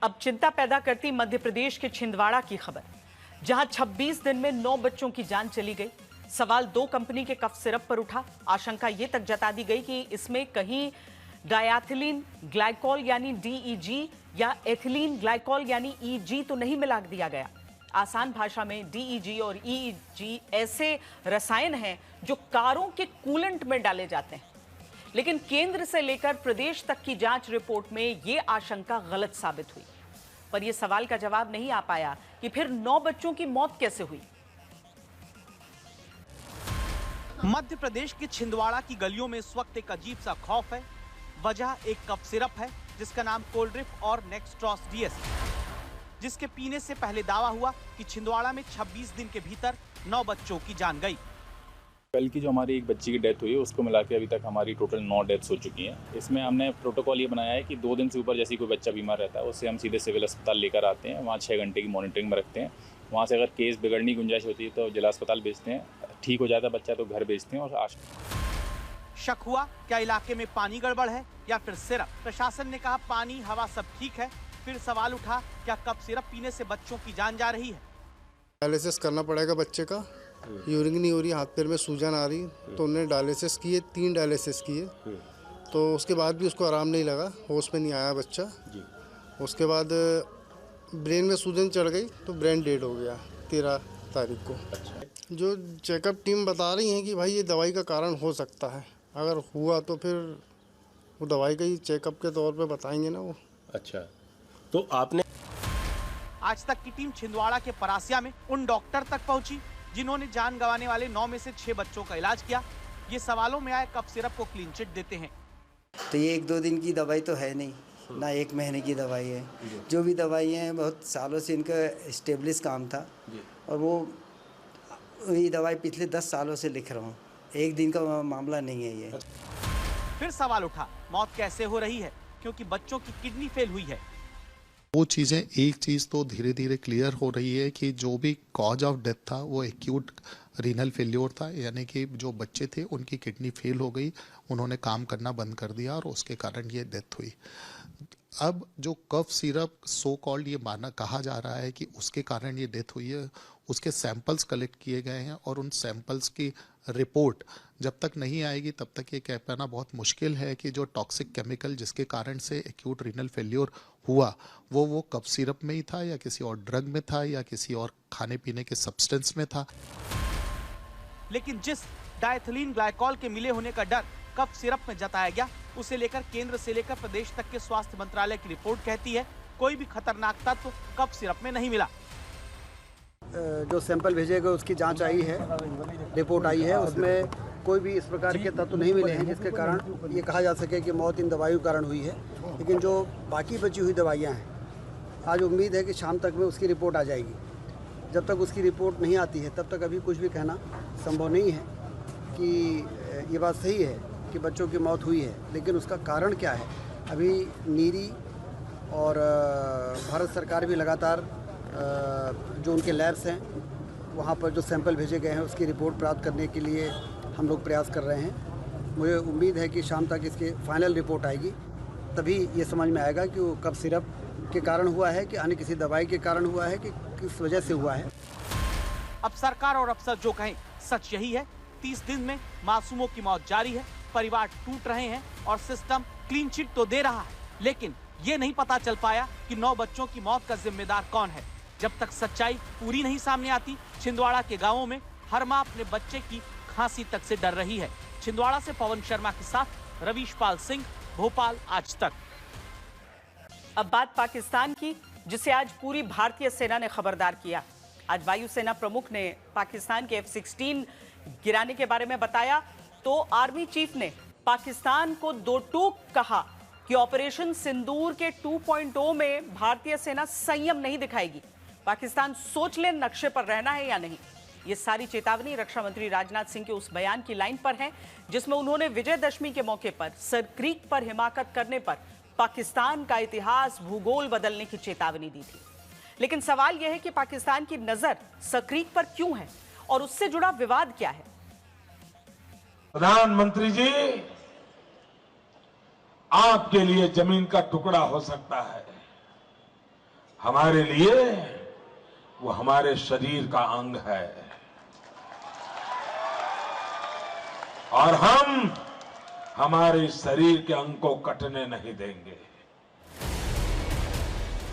अब चिंता पैदा करती मध्य प्रदेश के छिंदवाड़ा की खबर, जहां 26 दिन में 9 बच्चों की जान चली गई। सवाल 2 कंपनी के कफ सिरप पर उठा। आशंका ये तक जता दी गई कि इसमें कहीं डायथिलीन ग्लाइकोल यानी DEG या एथिलीन ग्लाइकोल यानी EG तो नहीं मिला दिया गया। आसान भाषा में DEG और EG ऐसे रसायन हैं जो कारों के कूलेंट में डाले जाते हैं, लेकिन केंद्र से लेकर प्रदेश तक की जांच रिपोर्ट में यह आशंका गलत साबित हुई। पर यह सवाल का जवाब नहीं आ पाया कि फिर 9 बच्चों की मौत कैसे हुई।
मध्य प्रदेश के छिंदवाड़ा की गलियों में इस वक्त एक अजीब सा खौफ है। वजह एक कफ सिरप है जिसका नाम कोल्ड्रिप और नेक्स्ट्रॉस DS है, जिसके पीने से पहले दावा हुआ कि छिंदवाड़ा में 26 दिन के भीतर 9 बच्चों की जान गई।
कल की जो हमारी एक बच्ची की डेथ हुई है उसको मिला के अभी तक हमारी टोटल 9 डेथ्स हो चुकी हैं। इसमें हमने प्रोटोकॉल ये बनाया है कि 2 दिन से ऊपर जैसे कोई बच्चा बीमार रहता है उससे हम सीधे सिविल अस्पताल लेकर आते हैं, वहाँ 6 घंटे की मॉनिटरिंग में रखते हैं। वहाँ से अगर केस बिगड़ने की गुंजाइश होती है तो जिला अस्पताल भेजते हैं, ठीक हो जाता है बच्चा तो घर भेजते हैं। और
शक हुआ क्या इलाके में पानी गड़बड़ है या फिर सिरप? प्रशासन ने कहा पानी हवा सब ठीक है। फिर सवाल उठा क्या कफ सिरप पीने से बच्चों की जान जा रही है?
डायलिसिस करना पड़ेगा बच्चे का, यूरिन नहीं हो रही, हाथ पैर में सूजन आ रही, तो उन्होंने डायलिसिस किए, 3 डायलिसिस किए, तो उसके बाद भी उसको आराम नहीं लगा, होश में नहीं आया बच्चा। उसके बाद ब्रेन में सूजन चढ़ गई तो ब्रेन डेड हो गया 13 तारीख को। जो चेकअप टीम बता रही है कि भाई ये दवाई का कारण हो सकता है, अगर हुआ तो फिर वो दवाई का ही चेकअप के तौर पे बताएंगे ना वो।
अच्छा, तो आपने
आज तक की टीम छिंदवाड़ा के परासिया में उन डॉक्टर तक पहुंची जिन्होंने जान गंवाने वाले 9 में से 6 बच्चों का इलाज किया। ये सवालों में आए कफ सिरप को क्लीन चिट देते हैं।
तो ये 1-2 दिन की दवाई तो है नहीं ना, 1 महीने की दवाई है। जो भी दवाई हैं बहुत सालों से इनका एस्टेब्लिश काम था और वो ये दवाई पिछले 10 सालों से लिख रहा हूँ, 1 दिन का मामला नहीं है ये।
फिर सवाल उठा मौत कैसे हो रही है, क्योंकि बच्चों की किडनी फेल हुई है।
वो चीज़ें, एक चीज़ तो धीरे धीरे क्लियर हो रही है कि जो भी कॉज ऑफ डेथ था वो एक्यूट रीनल फेल्योर था, यानी कि जो बच्चे थे उनकी किडनी फेल हो गई, उन्होंने काम करना बंद कर दिया और उसके कारण ये डेथ हुई। अब जो कफ सिरप सो कॉल्ड ये कहा जा रहा है कि उसके कारण ये डेथ हुई है, उसके सैंपल्स कलेक्ट किए गए हैं और उन सैंपल्स की रिपोर्ट जब तक नहीं आएगी तब तक ये कह पाना बहुत मुश्किल है कि जो टॉक्सिक केमिकल जिसके कारण से एक्यूट रीनल फेल्योर हुआ वो कफ सिरप में ही था या किसी और ड्रग में था या किसी और खाने पीने के सब्सटेंस में था।
लेकिन जिस डायथिलीन ग्लाइकोल के मिले होने का डर कफ सिरप में जताया गया, उसे लेकर केंद्र से लेकर प्रदेश तक के स्वास्थ्य मंत्रालय की रिपोर्ट कहती है कोई भी खतरनाक तत्व कफ सिरप में नहीं मिला।
जो सैंपल भेजे गए उसकी जांच आई है, रिपोर्ट आई है, उसमें कोई भी इस प्रकार के तत्व नहीं मिले हैं जिसके कारण ये कहा जा सके कि मौत इन दवाइयों के कारण हुई है। लेकिन जो बाकी बची हुई दवाइयाँ हैं, आज उम्मीद है कि शाम तक में उसकी रिपोर्ट आ जाएगी। जब तक उसकी रिपोर्ट नहीं आती है तब तक अभी कुछ भी कहना संभव नहीं है कि ये बात सही है कि बच्चों की मौत हुई है, लेकिन उसका कारण क्या है अभी नीरी और भारत सरकार भी लगातार जो उनके लैब्स हैं वहाँ पर जो सैंपल भेजे गए हैं उसकी रिपोर्ट प्राप्त करने के लिए हम लोग प्रयास कर रहे हैं। मुझे उम्मीद है कि शाम तक इसकी फाइनल रिपोर्ट आएगी, तभी ये समझ में आएगा कि वो कफ सिरप के कारण हुआ है कि अन्य किसी दवाई के कारण हुआ है कि किस वजह से हुआ है।
अब सरकार और अफसर जो कहें सच यही है, 30 दिन में मासूमों की मौत जारी है, परिवार टूट रहे हैं और सिस्टम क्लीन चिट तो दे रहा है, लेकिन ये नहीं पता चल पाया कि 9 बच्चों की मौत का जिम्मेदार कौन है। जब तक सच्चाई पूरी नहीं सामने आती, छिंदवाड़ा के गांवों में हर मां अपने बच्चे की खांसी तक से डर रही है। छिंदवाड़ा से पवन शर्मा के साथ रवीशपाल सिंह, भोपाल आज तक।
अब बात पाकिस्तान की, जिसे आज पूरी भारतीय सेना ने खबरदार किया। आज वायुसेना प्रमुख ने पाकिस्तान के F-16 गिराने के बारे में बताया, तो आर्मी चीफ ने पाकिस्तान को दो टूक कहा कि ऑपरेशन सिंदूर के 2.0 में भारतीय सेना संयम नहीं दिखाएगी। पाकिस्तान सोच ले नक्शे पर रहना है या नहीं। ये सारी चेतावनी रक्षा मंत्री राजनाथ सिंह के उस बयान की लाइन पर है जिसमें उन्होंने विजयदशमी के मौके पर सर क्रीक पर हिमाकत करने पर पाकिस्तान का इतिहास भूगोल बदलने की चेतावनी दी थी। लेकिन सवाल यह है कि पाकिस्तान की नजर सर क्रीक पर क्यों है और उससे जुड़ा विवाद क्या है।
प्रधानमंत्री जी, आपके लिए जमीन का टुकड़ा हो सकता है, हमारे लिए वो हमारे शरीर का अंग है और हम हमारे शरीर के अंग को कटने नहीं देंगे।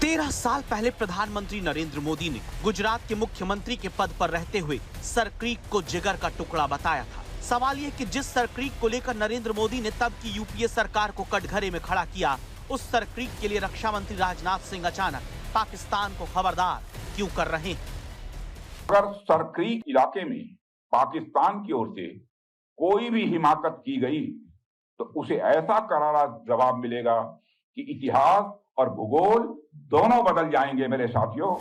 13 साल पहले प्रधानमंत्री नरेंद्र मोदी ने गुजरात के मुख्यमंत्री के पद पर रहते हुए सर क्रीक को जिगर का टुकड़ा बताया था। सवाल ये कि जिस सर क्रीक को लेकर नरेंद्र मोदी ने तब की यूपीए सरकार को कटघरे में खड़ा किया, उस सर क्रीक के लिए रक्षा मंत्री राजनाथ सिंह अचानक पाकिस्तान को खबरदार क्यों कर रहे हैं।
अगर सर क्रीक इलाके में पाकिस्तान की ओर से कोई भी हिमाकत की गई तो उसे ऐसा करारा जवाब मिलेगा कि इतिहास और भूगोल दोनों बदल जाएंगे। मेरे साथियों,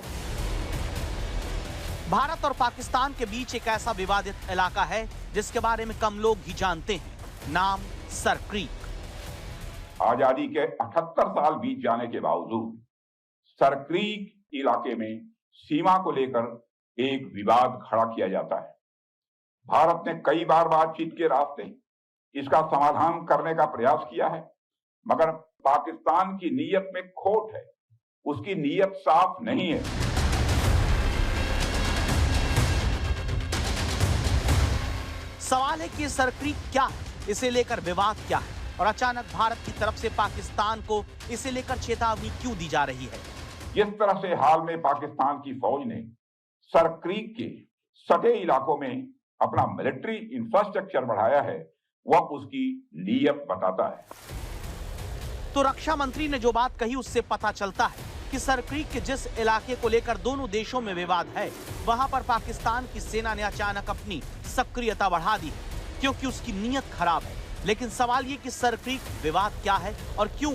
भारत और पाकिस्तान के बीच एक ऐसा विवादित इलाका है जिसके बारे में कम लोग ही जानते हैं, नाम सर क्रीक।
आजादी के 78 साल बीत जाने के बावजूद सर क्रीक इलाके में सीमा को लेकर एक विवाद खड़ा किया जाता है। भारत ने कई बार बातचीत के रास्ते इसका समाधान करने का प्रयास किया है, मगर पाकिस्तान की नीयत में खोट है, उसकी नीयत साफ नहीं है।
सवाल है कि सर क्रीक क्या है, इसे लेकर विवाद क्या है और अचानक भारत की तरफ से पाकिस्तान को इसे लेकर चेतावनी क्यों दी जा रही है।
जिस तरह से हाल में पाकिस्तान की फौज ने सर क्रीक के सटे इलाकों में अपना मिलिट्री इंफ्रास्ट्रक्चर बढ़ाया है, वह उसकी नीयत बताता है।
तो रक्षा मंत्री ने जो बात कही उससे पता चलता है कि सर क्रीक के जिस इलाके को लेकर दोनों देशों में विवाद है, वहां पर पाकिस्तान की सेना ने अचानक अपनी सक्रियता बढ़ा दी है क्योंकि उसकी नीयत खराब है। लेकिन सवाल ये कि सर क्रीक विवाद क्या है और क्यों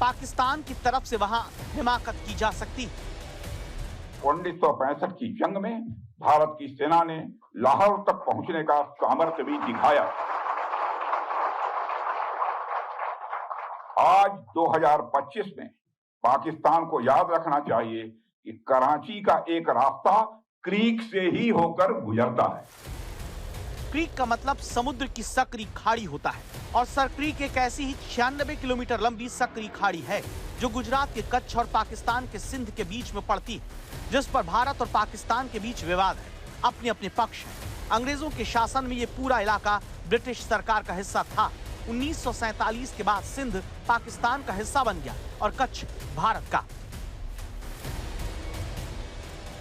पाकिस्तान की तरफ से वहां हिमाकत की जा सकती है।
1965 की जंग में भारत की सेना ने लाहौर तक पहुंचने का सामर्थ्य भी दिखाया। आज 2025 में पाकिस्तान को याद रखना चाहिए कि कराची का एक रास्ता क्रीक से ही होकर गुजरता है।
क्रीक का मतलब समुद्र की सकरी खाड़ी होता है और सर क्रीक एक ऐसी ही 96 किलोमीटर लंबी सकरी खाड़ी है जो गुजरात के कच्छ और पाकिस्तान के सिंध के बीच में पड़ती है, जिस पर भारत और पाकिस्तान के बीच विवाद है, अपने अपने पक्ष है। अंग्रेजों के शासन में ये पूरा इलाका ब्रिटिश सरकार का हिस्सा था। 1947 के बाद सिंध पाकिस्तान का हिस्सा बन गया और कच्छ भारत का।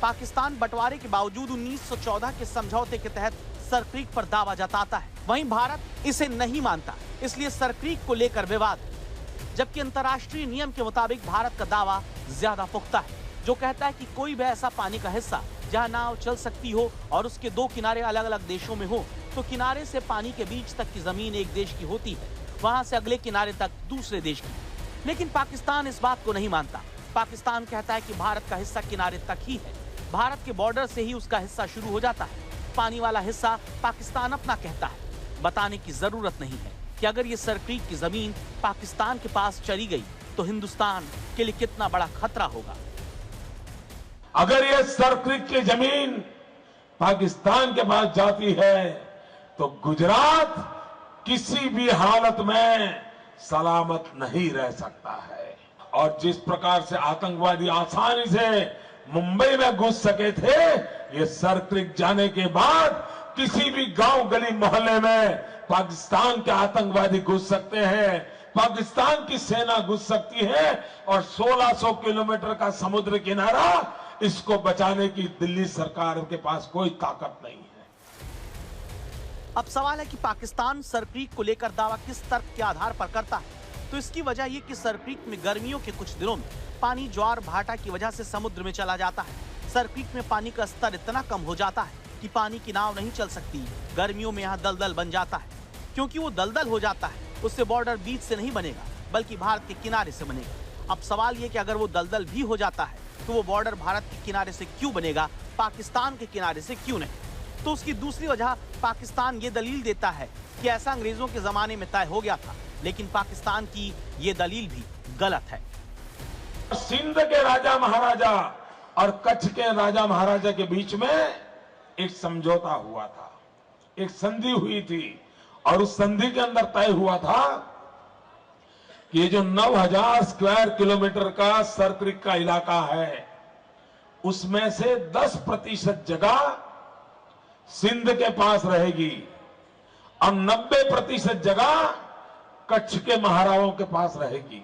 पाकिस्तान बंटवारे के बावजूद 1914 के समझौते के तहत सर क्रीक पर दावा जताता है, वहीं भारत इसे नहीं मानता। इसलिए सर क्रीक को लेकर विवाद है। जबकि अंतर्राष्ट्रीय नियम के मुताबिक भारत का दावा ज्यादा पुख्ता है, जो कहता है कि कोई भी ऐसा पानी का हिस्सा जहां नाव चल सकती हो और उसके दो किनारे अलग अलग देशों में हो, तो किनारे से पानी के बीच तक की जमीन एक देश की होती है, वहां से अगले किनारे तक दूसरे देश की। लेकिन पाकिस्तान इस बात को नहीं मानता। पाकिस्तान कहता है कि भारत का हिस्सा किनारे तक ही है, भारत के बॉर्डर से ही उसका हिस्सा शुरू हो जाता है। पानी वाला हिस्सा पाकिस्तान अपना कहता है। बताने की जरूरत नहीं है कि अगर ये सर क्रीक की जमीन पाकिस्तान के पास चली गई तो हिंदुस्तान के लिए कितना बड़ा खतरा होगा।
अगर ये सर क्रीक की जमीन पाकिस्तान के पास जाती है तो गुजरात किसी भी हालत में सलामत नहीं रह सकता है। और जिस प्रकार से आतंकवादी आसानी से मुंबई में घुस सके थे, ये सर क्रीक जाने के बाद किसी भी गांव गली मोहल्ले में पाकिस्तान के आतंकवादी घुस सकते हैं, पाकिस्तान की सेना घुस सकती है और 1600 किलोमीटर का समुद्र किनारा, इसको बचाने की दिल्ली सरकार के पास कोई ताकत नहीं है।
अब सवाल है कि पाकिस्तान सर क्रीक को लेकर दावा किस तर्क के आधार पर करता है। तो इसकी वजह ये कि सर क्रीक में गर्मियों के कुछ दिनों में पानी ज्वार भाटा की वजह से समुद्र में चला जाता है। सर क्रीक में पानी का स्तर इतना कम हो जाता है कि पानी की नाव नहीं चल सकती। गर्मियों में यहाँ दलदल बन जाता है। क्योंकि वो दलदल हो जाता है, उससे बॉर्डर बीच से नहीं बनेगा बल्कि भारत के किनारे से बनेगा। अब सवाल ये कि अगर वो दलदल भी हो जाता है तो वो बॉर्डर भारत के किनारे से क्यों बनेगा, पाकिस्तान के किनारे से क्यों नहीं? तो उसकी दूसरी वजह पाकिस्तान ये दलील देता है कि ऐसा अंग्रेजों के जमाने में तय हो गया था, लेकिन पाकिस्तान की ये दलील भी गलत है।
सिंध के राजा महाराजा और कच्छ के राजा महाराजा के बीच में एक समझौता हुआ था, एक संधि हुई थी और उस संधि के अंदर तय हुआ था कि ये जो 9000 स्क्वायर किलोमीटर का सर क्रीक का इलाका है, उसमें से 10% जगह सिंध के पास रहेगी और 90% जगह कच्छ के महाराजाओं के पास रहेगी।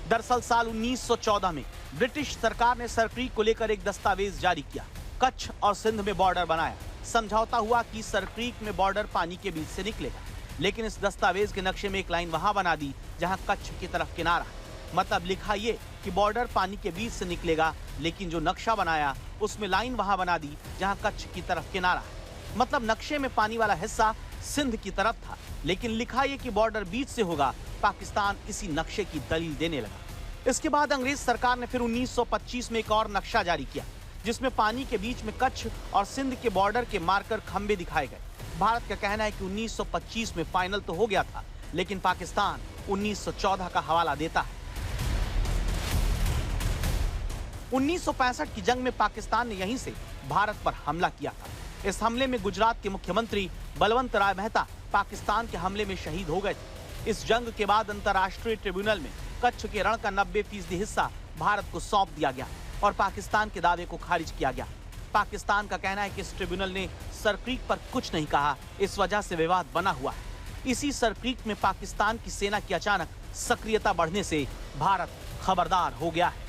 दरअसल साल 1914 में ब्रिटिश सरकार ने सर क्रीक को लेकर एक दस्तावेज जारी किया। कच्छ और सिंध में बॉर्डर बनाया। समझौता हुआ कि सर क्रीक में बॉर्डर पानी के बीच से निकलेगा, लेकिन इस दस्तावेज के नक्शे में एक लाइन वहां बना दी जहां कच्छ की तरफ किनारा है। मतलब लिखा ये कि बॉर्डर पानी के बीच से निकलेगा, लेकिन जो नक्शा बनाया उसमें लाइन वहां बना दी जहां कच्छ की तरफ किनारा है। मतलब नक्शे में पानी वाला हिस्सा सिंध की तरफ था, लेकिन लिखा ये कि बॉर्डर बीच से होगा। पाकिस्तान इसी नक्शे की दलील देने लगा। इसके बाद अंग्रेज सरकार ने फिर 1925 में एक और नक्शा जारी किया, जिसमें पानी के बीच में कच्छ और सिंध के बॉर्डर के मार्कर खंबे दिखाए गए। भारत का कहना है कि 1925 में फाइनल तो हो गया था, लेकिन पाकिस्तान 1914 का हवाला देता है। 1965 की जंग में पाकिस्तान ने यहीं से भारत पर हमला किया था। इस हमले में गुजरात के मुख्यमंत्री बलवंत राय मेहता पाकिस्तान के हमले में शहीद हो गए थे। इस जंग के बाद अंतर्राष्ट्रीय ट्रिब्यूनल में कच्छ के रण का 90% हिस्सा भारत को सौंप दिया गया और पाकिस्तान के दावे को खारिज किया गया। पाकिस्तान का कहना है कि इस ट्रिब्यूनल ने सर क्रीक पर कुछ नहीं कहा, इस वजह से विवाद बना हुआ है। इसी सर क्रीक में पाकिस्तान की सेना की अचानक सक्रियता बढ़ने से भारत खबरदार हो गया है।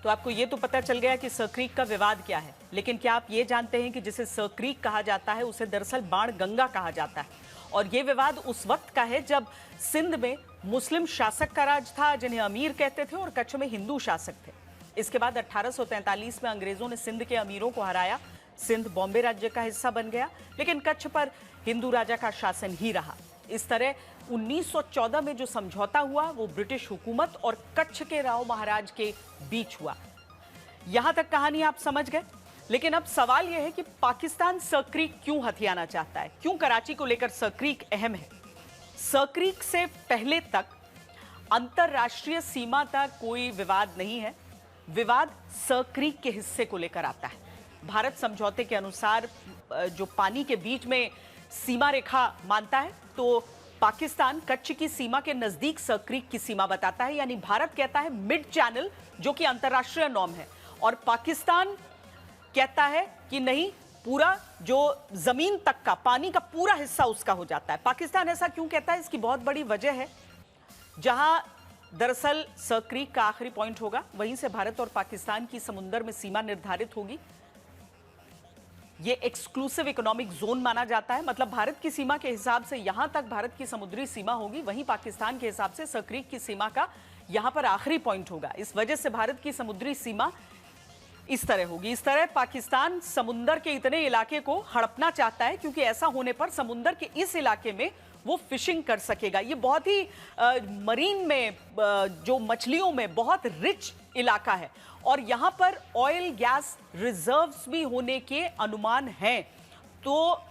तो आपको ये तो पता चल गया कि सर क्रीक का विवाद क्या है, लेकिन क्या आप ये जानते हैं कि जिसे सर क्रीक कहा जाता है उसे दरअसल बाण गंगा कहा जाता है। और ये विवाद उस वक्त का है जब सिंध में मुस्लिम शासक का राज था, जिन्हें अमीर कहते थे, और कच्छ में हिंदू शासक थे। इसके बाद 1843 में अंग्रेजों ने सिंध के अमीरों को हराया। सिंध बॉम्बे राज्य का हिस्सा बन गया, लेकिन कच्छ पर हिंदू राजा का शासन ही रहा। इस तरह 1914 में जो समझौता हुआ वो ब्रिटिश हुकूमत और कच्छ के राव महाराज के बीच हुआ। यहां तक कहानी आप समझ गए, लेकिन अब सवाल यह है कि पाकिस्तान सर क्रीक क्यों हथियाना चाहता है, क्यों कराची को लेकर सर क्रीक अहम है। सर क्रीक से पहले तक अंतरराष्ट्रीय सीमा तक कोई विवाद नहीं है। विवाद सर क्रीक के हिस्से को लेकर आता है। भारत समझौते के अनुसार जो पानी के बीच में सीमा रेखा मानता है, तो पाकिस्तान कच्छ की सीमा के नजदीक सर क्रीक की सीमा बताता है। यानी भारत कहता है मिड चैनल, जो कि अंतरराष्ट्रीय नॉर्म है, और पाकिस्तान कहता है कि नहीं, पूरा जो जमीन तक का पानी का पूरा हिस्सा उसका हो जाता है। पाकिस्तान ऐसा क्यों कहता है, इसकी बहुत बड़ी वजह है। जहां दरअसल सर क्रीक का आखिरी पॉइंट होगा, वहीं से भारत और पाकिस्तान की समुद्र में सीमा निर्धारित होगी। ये एक्सक्लूसिव इकोनॉमिक जोन माना जाता है। मतलब भारत की सीमा के हिसाब से यहां तक भारत की समुद्री सीमा होगी, वहीं पाकिस्तान के हिसाब से सक्रीक की सीमा का यहां पर आखिरी पॉइंट होगा। इस वजह से भारत की समुद्री सीमा इस तरह होगी। इस तरह पाकिस्तान समुंदर के इतने इलाके को हड़पना चाहता है, क्योंकि ऐसा होने पर समुंदर के इस इलाके में वो फिशिंग कर सकेगा। ये बहुत ही मरीन में जो मछलियों में बहुत रिच इलाका है और यहां पर ऑयल गैस रिजर्व्स भी होने के अनुमान हैं। तो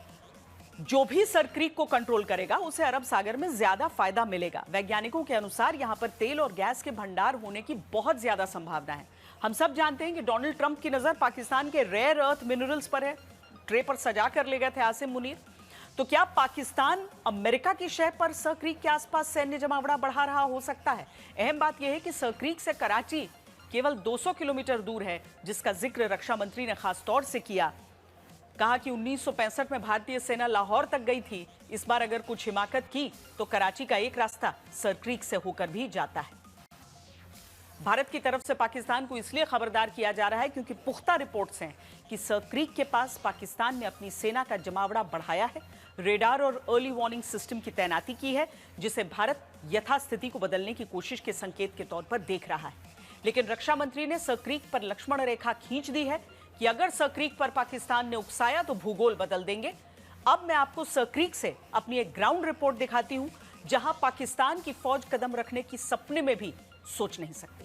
जो भी सरक्रीक को कंट्रोल करेगा उसे अरब सागर में ज्यादा फायदा मिलेगा। वैज्ञानिकों के अनुसार यहां पर तेल और गैस के भंडार होने की बहुत ज्यादा संभावना है। हम सब जानते हैं कि डोनाल्ड ट्रंप की नजर पाकिस्तान के रेयर अर्थ मिनरल्स पर है। ट्रे पर सजा कर ले गए थे आसिम मुनीर। तो क्या पाकिस्तान अमेरिका की शह पर सक्रीक के आसपास सैन्य जमावड़ा बढ़ा रहा हो सकता है? अहम बात यह है कि सक्रीक से कराची केवल 200 किलोमीटर दूर है, जिसका जिक्र रक्षा मंत्री ने खास तौर से किया। कहा कि 1965 में भारतीय सेना लाहौर तक गई थी। इस बार अगर कुछ हिमाकत की तो कराची का एक रास्ता सक्रीक से होकर भी जाता है। भारत की तरफ से पाकिस्तान को इसलिए खबरदार किया जा रहा है क्योंकि पुख्ता रिपोर्ट्स हैं कि सक्रीक के पास पाकिस्तान ने अपनी सेना का जमावड़ा बढ़ाया है, रेडार और अर्ली वार्निंग सिस्टम की तैनाती की है, जिसे भारत यथास्थिति को बदलने की कोशिश के संकेत के तौर पर देख रहा है। लेकिन रक्षा मंत्री ने सक्रीक पर लक्ष्मण रेखा खींच दी है कि अगर सक्रीक पर पाकिस्तान ने उकसाया तो भूगोल बदल देंगे। अब मैं आपको सक्रीक से अपनी एक ग्राउंड रिपोर्ट दिखाती हूं, जहां पाकिस्तान की फौज कदम रखने की सपने में भी सोच नहीं सकती।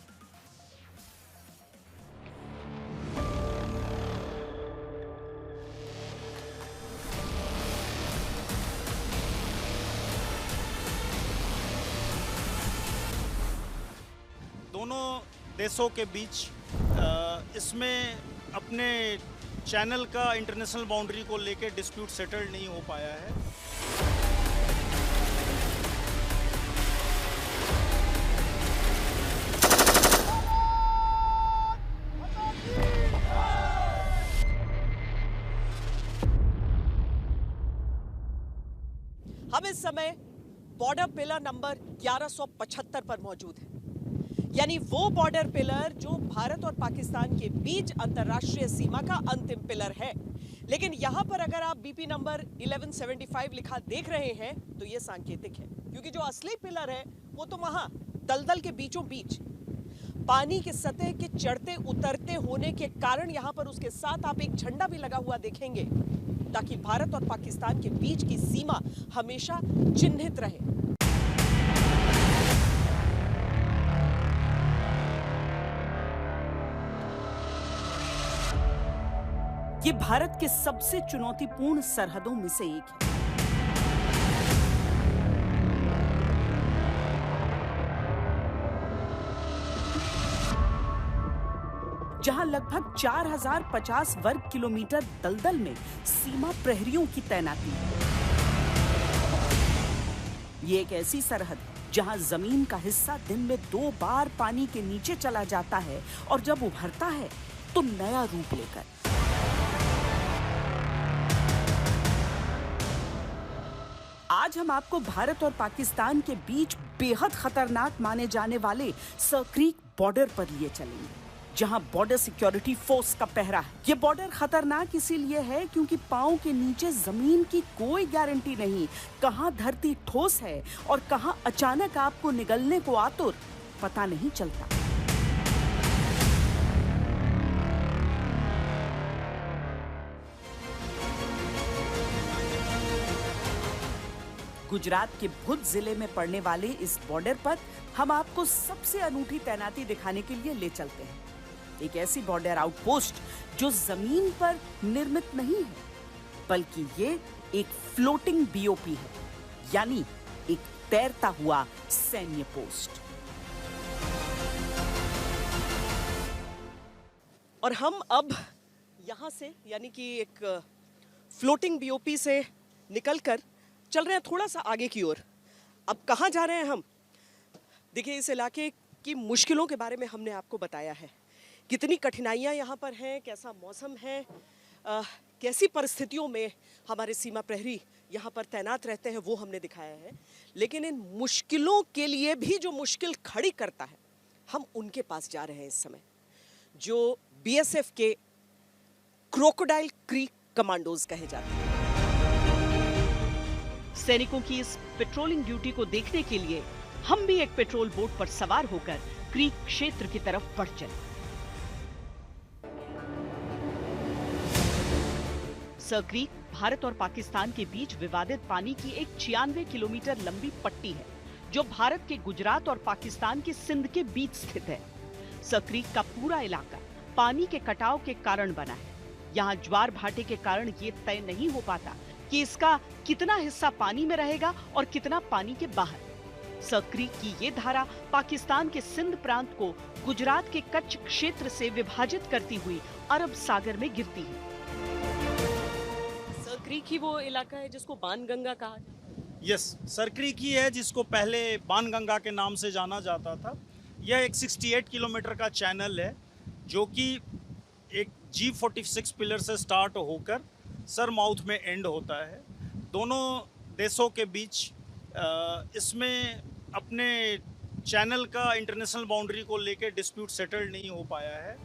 दोनों देशों के बीच इसमें अपने चैनल का इंटरनेशनल बाउंड्री को लेकर डिस्प्यूट सेटल्ड नहीं हो पाया है।
हम इस समय बॉर्डर पिलर नंबर 1175 पर मौजूद हैं, यानी वो बॉर्डर पिलर जो भारत और पाकिस्तान के बीच अंतर्राष्ट्रीय सीमा का अंतिम पिलर है। लेकिन यहां पर अगर आप बीपी नंबर 1175 लिखा देख रहे हैं तो यह सांकेतिक है, क्योंकि जो असली पिलर है वो तो वहां दलदल के बीचों बीच पानी के सतह के चढ़ते उतरते होने के कारण यहां पर उसके साथ आप एक झंडा भी लगा हुआ देखेंगे, ताकि भारत और पाकिस्तान के बीच की सीमा हमेशा चिन्हित रहे। ये भारत के सबसे चुनौतीपूर्ण सरहदों में से एक है। जहां लगभग 4050 वर्ग किलोमीटर दलदल में सीमा प्रहरियों की तैनाती है। ये एक ऐसी सरहद है जहां जमीन का हिस्सा दिन में 2 बार पानी के नीचे चला जाता है और जब उभरता है तो नया रूप लेकर। आज हम आपको भारत और पाकिस्तान के बीच बेहद खतरनाक माने जाने वाले सक्रीक बॉर्डर पर लिए चलेंगे, जहां बॉर्डर सिक्योरिटी फोर्स का पहरा है। ये बॉर्डर खतरनाक इसीलिए है क्योंकि पांव के नीचे जमीन की कोई गारंटी नहीं, कहां धरती ठोस है और कहां अचानक आपको निगलने को आतुर, पता नहीं चलता। गुजरात के भुज जिले में पड़ने वाले इस बॉर्डर पर हम आपको सबसे अनूठी तैनाती दिखाने के लिए ले चलते हैं। एक ऐसी बॉर्डर आउटपोस्ट जो जमीन पर निर्मित नहीं है, बल्कि ये एक फ्लोटिंग बीओपी है, यानी एक तैरता हुआ सैन्य पोस्ट। और हम अब यहां से, यानी कि एक फ्लोटिंग बीओपी से निकलकर चल रहे हैं थोड़ा सा आगे की ओर। अब कहाँ जा रहे हैं हम? देखिए, इस इलाके की मुश्किलों के बारे में हमने आपको बताया है, कितनी कठिनाइयाँ यहाँ पर हैं, कैसा मौसम है, कैसी परिस्थितियों में हमारे सीमा प्रहरी यहाँ पर तैनात रहते हैं, वो हमने दिखाया है। लेकिन इन मुश्किलों के लिए भी जो मुश्किल खड़ी करता है, हम उनके पास जा रहे हैं इस समय, जो बीएसएफ के क्रोकोडाइल क्रीक कमांडोज कहे जाते हैं। सैनिकों की इस पेट्रोलिंग ड्यूटी को देखने के लिए हम भी एक पेट्रोल बोट पर सवार होकर क्रीक क्षेत्र की तरफ बढ़ चले। सर क्रीक भारत और पाकिस्तान के बीच विवादित पानी की एक 96 किलोमीटर लंबी पट्टी है जो भारत के गुजरात और पाकिस्तान के सिंध के बीच स्थित है। सर क्रीक का पूरा इलाका पानी के कटाव के कारण बना है। यहाँ ज्वार भाटे के कारण ये तय नहीं हो पाता कि इसका कितना हिस्सा पानी में रहेगा और कितना पानी के बाहर। सर क्रीक की ये धारा पाकिस्तान के सिंध प्रांत को गुजरात के कच्छ क्षेत्र से विभाजित करती हुई अरब सागर में गिरती है। सर क्रीक ही वो इलाका है जिसको बाणगंगा कहा जाता है।
यस, सर क्रीक ही है जिसको पहले बाणगंगा के नाम से जाना जाता था। यह एक 68 किलोमीटर का चैनल है जो कि एक G46 पिलर से स्टार्ट होकर सर माउथ में एंड होता है। दोनों देशों के बीच इसमें अपने चैनल का इंटरनेशनल बाउंड्री को लेकर डिस्प्यूट सेटल नहीं हो पाया है।